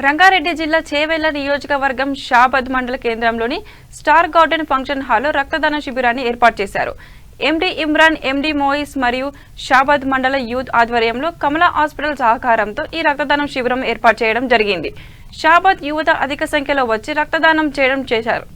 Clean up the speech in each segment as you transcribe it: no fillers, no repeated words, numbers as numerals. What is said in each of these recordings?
రంగారెడ్డి జిల్లా చేవెళ్ల నియోజకవర్గం షాబాద్ మండల కేంద్రంలోని స్టార్ గార్డెన్ ఫంక్షన్ హాల్లో రక్తదాన శిబిరాన్ని ఏర్పాటు చేశారు. ఎండి ఇమ్రాన్, ఎండి మోయిస్ మరియు షాబాద్ మండల యూత్ ఆధ్వర్యంలో కమలా హాస్పిటల్ సహకారంతో ఈ రక్తదానం శిబిరం ఏర్పాటు చేయడం జరిగింది. షాబాద్ యువత అధిక సంఖ్యలో వచ్చి రక్తదానం చేశారు.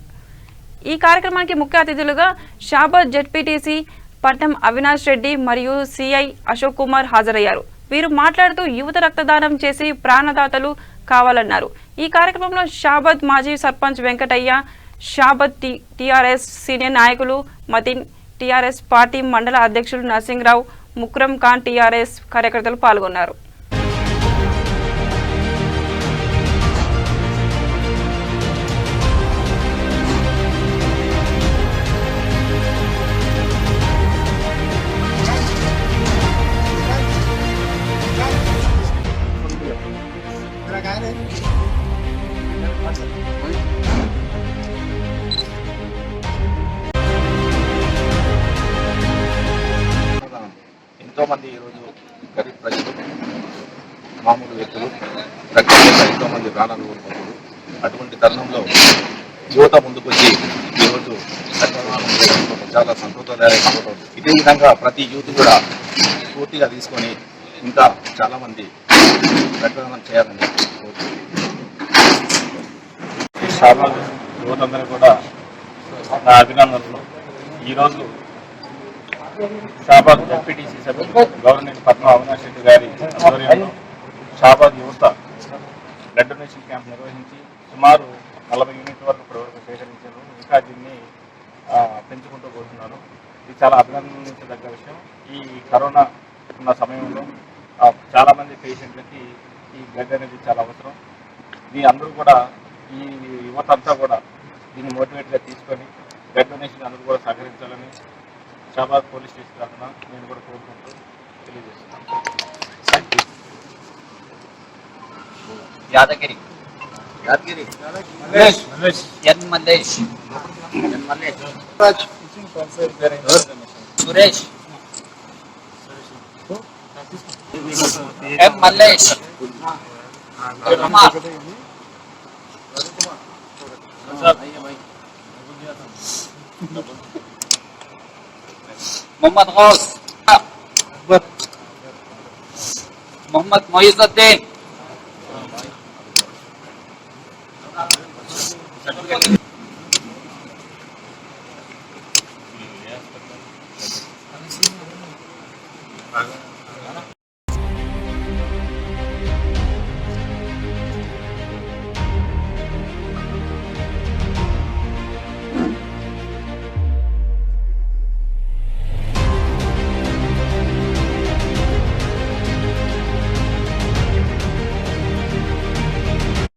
ఈ కార్యక్రమానికి ముఖ్య అతిథులుగా షాబాద్ జెడ్పీటీసీ పట్నం అవినాష్ రెడ్డి మరియు సిఐ అశోక్ కుమార్ హాజరయ్యారు. వీరు మాట్లాడుతూ యువత రక్తదానం చేసి ప్రాణదాతలు కావాలన్నారు. ఈ కార్యక్రమంలో షాబాద్ మాజీ సర్పంచ్ వెంకటయ్య, షాబాద్ టీఆర్ఎస్ సీనియర్ నాయకులు మతిన్, టీఆర్ఎస్ పార్టీ మండల అధ్యక్షులు నర్సింగ్రావు, ముక్రమ్ ఖాన్ టీఆర్ఎస్ కార్యకర్తలు పాల్గొన్నారు. ఎంతో మంది ఈరోజు గరీబ్ ప్రజలు, మామూలు వ్యక్తులు రక్తంగా ఎంతో మంది ప్రాణాలు కోల్పోతారు. అటువంటి తరుణంలో యువత ముందుకొచ్చి ఈరోజు రక్తదానం చేయడం చాలా సంతోషదాయకం. ఇదే విధంగా ప్రతి యూత్ కూడా పూర్తిగా తీసుకొని ఇంకా చాలామంది రక్తదానం చేయాలని షాబాద్ యువతందరూ కూడా నా అభినందనలు. ఈరోజు షాబాద్ జెడ్పీటీసీ సభ్యులు గవర్నమెంట్ పట్నం అవినాష్ రెడ్డి గారి ఆధ్వర్యంలో షాబాద్ యువత బ్లడ్ డొనేషన్ క్యాంప్ నిర్వహించి సుమారు 40 యూనిట్ల వరకు ఇప్పటివరకు సేకరించారు. ఇంకా దీన్ని పెంచుకుంటూ పోతున్నారు. ఇది చాలా అభినందించదగ్గ విషయం. ఈ కరోనా ఉన్న సమయంలో చాలామంది పేషెంట్లకి ఈ బ్లడ్ అనేది చాలా అవసరం. దీని అందరూ కూడా ఈ యువత అంతా కూడా దీన్ని మోటివేట్గా తీసుకొని బ్లడ్ డొనేషన్ అందరూ కూడా సహకరించాలని షాబాద్ పోలీస్ స్టేషన్ తరఫున నేను కూడా కోరుకుంటూ తెలియజేస్తున్నాను. యాదగిరి ఎన్ మల్లేష్ సురేష్ ఎం మల్లేష్ కుమార్ मोहम्मद गौस, मोहम्मद मोइजुद्दीन, బాగా